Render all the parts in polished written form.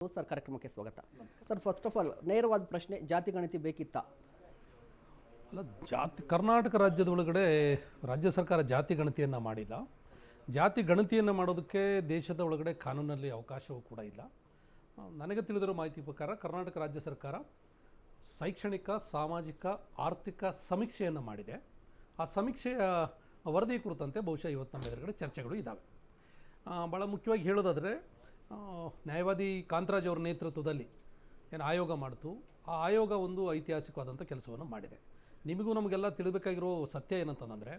Sir ಕಾರ್ಯಕ್ರಮಕ್ಕೆ ಸ್ವಾಗತ. Sir, first of all ನೇರವಾದ ಪ್ರಶ್ನೆ, ಜಾತಿ ಗಣತಿ ಬೇಕಿತ್ತಾ? ಅಲ್ಲ, ಕರ್ನಾಟಕ ರಾಜ್ಯದ ಒಳಗಡೆ ರಾಜ್ಯ ಸರ್ಕಾರ ಜಾತಿ ಗಣತಿಯನ್ನು ಮಾಡಿಲ್ಲ. ಜಾತಿ ಗಣತಿಯನ್ನು ಮಾಡೋದಕ್ಕೆ ದೇಶದ ಒಳಗಡೆ ಕಾನೂನಲ್ಲಿ ಅವಕಾಶವೂ ಕೂಡ ಇಲ್ಲ. ನನಗೆ ತಿಳಿದಿರೋ ಮಾಹಿತಿ ಪ್ರಕಾರ ಕರ್ನಾಟಕ ರಾಜ್ಯ ಸರ್ಕಾರ ಶೈಕ್ಷಣಿಕ, ಸಾಮಾಜಿಕ, ಆರ್ಥಿಕ ಸಮೀಕ್ಷೆಯನ್ನು ಮಾಡಿದೆ. ಆ ಸಮೀಕ್ಷೆಯ ವರದಿ ಕುರಿತಂತೆ ಬಹುಶಃ ಇವತ್ತು ನಮ್ಮ ಎದುರುಗಡೆ ಚರ್ಚೆಗಳು ಇದ್ದಾವೆ. ಭಾಳ ಮುಖ್ಯವಾಗಿ ಹೇಳೋದಾದರೆ, ನ್ಯಾಯವಾದಿ ಕಾಂತರಾಜ್ ಅವರ ನೇತೃತ್ವದಲ್ಲಿ ಏನು ಆಯೋಗ ಮಾಡ್ತು, ಆ ಆಯೋಗ ಒಂದು ಐತಿಹಾಸಿಕವಾದಂಥ ಕೆಲಸವನ್ನು ಮಾಡಿದೆ. ನಿಮಗೂ ನಮಗೆಲ್ಲ ತಿಳಿಬೇಕಾಗಿರೋ ಸತ್ಯ ಏನಂತಂದರೆ,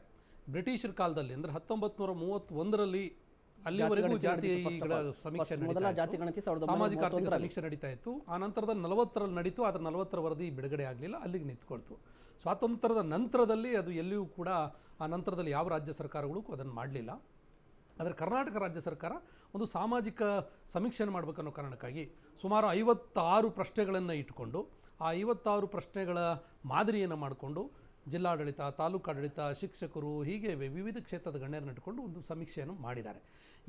ಬ್ರಿಟಿಷರ ಕಾಲದಲ್ಲಿ ಅಂದರೆ 1931ರಲ್ಲಿ ಅಲ್ಲಿವರೆಗೂ ಜಾತಿ ಸಮೀಕ್ಷೆ ಸಾಮಾಜಿಕ ಆರ್ಥಿಕ ಸಮೀಕ್ಷೆ ನಡೀತಾ ಇತ್ತು. ಆ ನಂತರದಲ್ಲಿ 40ರಲ್ಲಿ ನಡೀತು. ಆದರೆ 40ರ ವರದಿ ಬಿಡುಗಡೆ ಆಗಲಿಲ್ಲ, ಅಲ್ಲಿಗೆ ನಿಂತ್ಕೊಳ್ತು. ಸ್ವಾತಂತ್ರ್ಯದ ನಂತರದಲ್ಲಿ ಅದು ಎಲ್ಲಿಯೂ ಕೂಡ ಆ ನಂತರದಲ್ಲಿ ಯಾವ ರಾಜ್ಯ ಸರ್ಕಾರಗಳು ಅದನ್ನು ಮಾಡಲಿಲ್ಲ. ಆದರೆ ಕರ್ನಾಟಕ ರಾಜ್ಯ ಸರ್ಕಾರ ಒಂದು ಸಾಮಾಜಿಕ ಸಮೀಕ್ಷೆಯನ್ನು ಮಾಡಬೇಕನ್ನೋ ಕಾರಣಕ್ಕಾಗಿ ಸುಮಾರು 56 ಪ್ರಶ್ನೆಗಳನ್ನು ಇಟ್ಟುಕೊಂಡು, ಆ 56 ಪ್ರಶ್ನೆಗಳ ಮಾದರಿಯನ್ನು ಮಾಡಿಕೊಂಡು ಜಿಲ್ಲಾಡಳಿತ, ತಾಲೂಕಾಡಳಿತ, ಶಿಕ್ಷಕರು, ಹೀಗೆ ವಿವಿಧ ಕ್ಷೇತ್ರದ ಗಣ್ಯರನ್ನು ಇಟ್ಟುಕೊಂಡು ಒಂದು ಸಮೀಕ್ಷೆಯನ್ನು ಮಾಡಿದ್ದಾರೆ.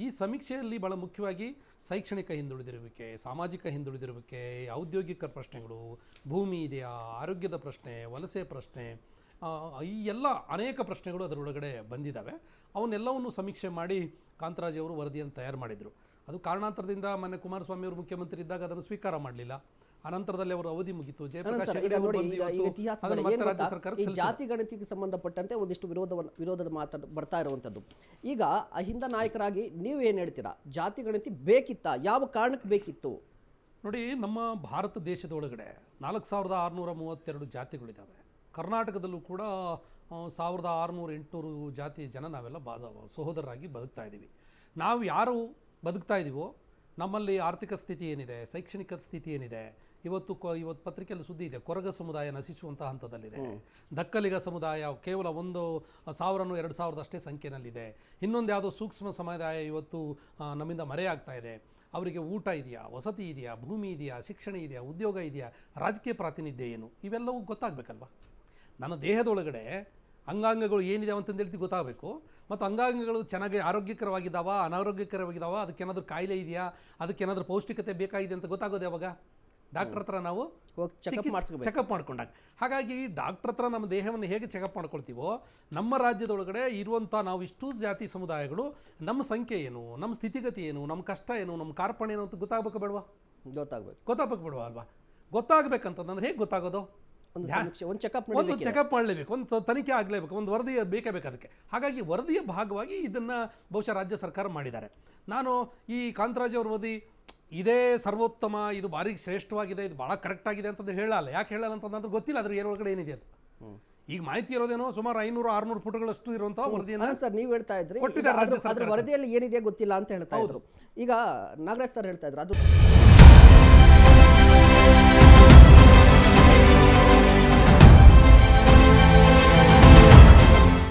ಈ ಸಮೀಕ್ಷೆಯಲ್ಲಿ ಭಾಳ ಮುಖ್ಯವಾಗಿ ಶೈಕ್ಷಣಿಕ ಹಿಂದುಳಿದಿರುವಿಕೆ, ಸಾಮಾಜಿಕ ಹಿಂದುಳಿದಿರುವಿಕೆ, ಔದ್ಯೋಗಿಕ ಪ್ರಶ್ನೆಗಳು, ಭೂಮಿ ಇದೆಯಾ, ಆರೋಗ್ಯದ ಪ್ರಶ್ನೆ, ವಲಸೆ ಪ್ರಶ್ನೆ, ಈ ಎಲ್ಲ ಅನೇಕ ಪ್ರಶ್ನೆಗಳು ಅದರೊಳಗಡೆ ಬಂದಿದ್ದಾವೆ. ಅವನ್ನೆಲ್ಲವನ್ನು ಸಮೀಕ್ಷೆ ಮಾಡಿ ಕಾಂತರಾಜ್ ಅವರು ವರದಿಯನ್ನು ತಯಾರು ಮಾಡಿದರು. ಅದು ಕಾರಣಾಂತರದಿಂದ ಮೊನ್ನೆ ಕುಮಾರಸ್ವಾಮಿ ಅವರು ಮುಖ್ಯಮಂತ್ರಿ ಇದ್ದಾಗ ಅದನ್ನು ಸ್ವೀಕಾರ ಮಾಡಲಿಲ್ಲ. ಅನಂತರದಲ್ಲಿ ಅವರು ಅವಧಿ ಮುಗಿತು. ಜಾತಿ ಗಣತಿಗೆ ಸಂಬಂಧಪಟ್ಟಂತೆ ಒಂದಿಷ್ಟು ವಿರೋಧದ ಮಾತು ಬರ್ತಾ ಇರುವಂಥದ್ದು. ಈಗ ಅಹಿಂದ ನಾಯಕರಾಗಿ ನೀವು ಏನು ಹೇಳ್ತೀರಾ? ಜಾತಿ ಗಣತಿ ಬೇಕಿತ್ತಾ? ಯಾವ ಕಾರಣಕ್ಕೆ ಬೇಕಿತ್ತು? ನೋಡಿ, ನಮ್ಮ ಭಾರತ ದೇಶದ ಒಳಗಡೆ 4632 ಜಾತಿಗಳಿದ್ದಾವೆ. ಕರ್ನಾಟಕದಲ್ಲೂ ಕೂಡ 1600-800 ಜಾತಿ ಜನ ನಾವೆಲ್ಲ ಸಹೋದರರಾಗಿ ಬದುಕ್ತಾ ಇದ್ದೀವಿ. ನಾವು ಯಾರು ಬದುಕ್ತಾ ಇದ್ದೀವೋ ನಮ್ಮಲ್ಲಿ ಆರ್ಥಿಕ ಸ್ಥಿತಿ ಏನಿದೆ, ಶೈಕ್ಷಣಿಕ ಸ್ಥಿತಿ ಏನಿದೆ, ಇವತ್ತು ಪತ್ರಿಕೆಯಲ್ಲಿ ಸುದ್ದಿ ಇದೆ, ಕೊರಗ ಸಮುದಾಯ ನಶಿಸುವಂಥ ಹಂತದಲ್ಲಿದೆ. ದಕ್ಕಲಿಗ ಸಮುದಾಯ ಕೇವಲ 1000-2000 ಅಷ್ಟೇ ಸಂಖ್ಯೆಯಲ್ಲಿದೆ. ಇನ್ನೊಂದು ಯಾವುದೋ ಸೂಕ್ಷ್ಮ ಸಮುದಾಯ ಇವತ್ತು ನಮ್ಮಿಂದ ಮರೆಯಾಗ್ತಾ ಇದೆ. ಅವರಿಗೆ ಊಟ ಇದೆಯಾ, ವಸತಿ ಇದೆಯಾ, ಭೂಮಿ ಇದೆಯಾ, ಶಿಕ್ಷಣ ಇದೆಯಾ, ಉದ್ಯೋಗ ಇದೆಯಾ, ರಾಜಕೀಯ ಪ್ರಾತಿನಿಧ್ಯ ಏನು, ಇವೆಲ್ಲವೂ ಗೊತ್ತಾಗಬೇಕಲ್ವ. ನನ್ನ ದೇಹದೊಳಗಡೆ ಅಂಗಾಂಗಗಳು ಏನಿದೆ ಅಂತಂದೇಳಿ ಗೊತ್ತಾಗಬೇಕು. ಮತ್ತು ಅಂಗಾಂಗಗಳು ಚೆನ್ನಾಗಿ ಆರೋಗ್ಯಕರವಾಗಿದ್ದಾವ, ಅನಾರೋಗ್ಯಕರವಾಗಿದ್ದಾವ, ಅದಕ್ಕೇನಾದರೂ ಕಾಯಿಲೆ ಇದೆಯಾ, ಅದಕ್ಕೇನಾದರೂ ಪೌಷ್ಟಿಕತೆ ಬೇಕಾಗಿದೆ ಅಂತ ಗೊತ್ತಾಗೋದು ಯಾವಾಗ? ಡಾಕ್ಟ್ರ್ ಹತ್ರ ನಾವು ಚೆಕಪ್ ಮಾಡ್ಕೊಂಡಾಗ. ಹಾಗಾಗಿ ಡಾಕ್ಟ್ರ್ ಹತ್ರ ನಮ್ಮ ದೇಹವನ್ನು ಹೇಗೆ ಚೆಕಪ್ ಮಾಡ್ಕೊಳ್ತೀವೋ, ನಮ್ಮ ರಾಜ್ಯದೊಳಗಡೆ ಇರುವಂಥ ನಾವು ಇಷ್ಟು ಜಾತಿ ಸಮುದಾಯಗಳು, ನಮ್ಮ ಸಂಖ್ಯೆ ಏನು, ನಮ್ಮ ಸ್ಥಿತಿಗತಿ ಏನು, ನಮ್ಮ ಕಷ್ಟ ಏನು, ನಮ್ಮ ಕಾರ್ಪಣ್ಯ ಏನು ಅಂತ ಗೊತ್ತಾಗಬೇಕು ಬೇಡವಾ? ಗೊತ್ತಾಗಬೇಕು ಬೇಡವಾ ಅಲ್ವಾ? ಗೊತ್ತಾಗಬೇಕಂತಂದ್ರೆ ಹೇಗೆ ಗೊತ್ತಾಗೋದು? ಒಂದು ಚೆಕಪ್ ಮಾಡಲೇಬೇಕು, ಒಂದು ತನಿಖೆ ಆಗಲೇಬೇಕು, ಒಂದು ವರದಿ ಬೇಕೇ ಬೇಕು ಅದಕ್ಕೆ. ಹಾಗಾಗಿ ವರದಿಯ ಭಾಗವಾಗಿ ಇದನ್ನು ಬಹುಶಃ ರಾಜ್ಯ ಸರ್ಕಾರ ಮಾಡಿದ್ದಾರೆ. ನಾನು ಈ ಕಾಂತರಾಜ್ ಅವ್ರ ವರದಿ ಇದೇ ಸರ್ವೋತ್ತಮ, ಇದು ಭಾರಿ ಶ್ರೇಷ್ಠವಾಗಿದೆ, ಇದು ಭಾಳ ಕರೆಕ್ಟಾಗಿದೆ ಅಂತಂದ್ರೆ ಹೇಳಲ್ಲ. ಯಾಕೆ ಹೇಳಲ್ಲ ಅಂತಂದ್ರೆ ಗೊತ್ತಿಲ್ಲ ಅದ್ರ ಏನೊಳಗಡೆ ಏನಿದೆ ಅಂತ. ಈಗ ಮಾಹಿತಿ ಇರೋದೇನೋ ಸುಮಾರು 500-600 ಪುಟಗಳಷ್ಟು ಇರುವಂತಹ ವರದಿಯನ್ನು ಸರ್ ನೀವು ಹೇಳ್ತಾ ಇದ್ರಿ, ಅದ್ರ ವರದಿಯಲ್ಲಿ ಏನಿದೆ ಗೊತ್ತಿಲ್ಲ ಅಂತ ಹೇಳ್ತಾ ಇದ್ರು. ಈಗ ನಾಗರಾಜ್ ಸರ್ ಹೇಳ್ತಾ ಇದ್ರು ಅದು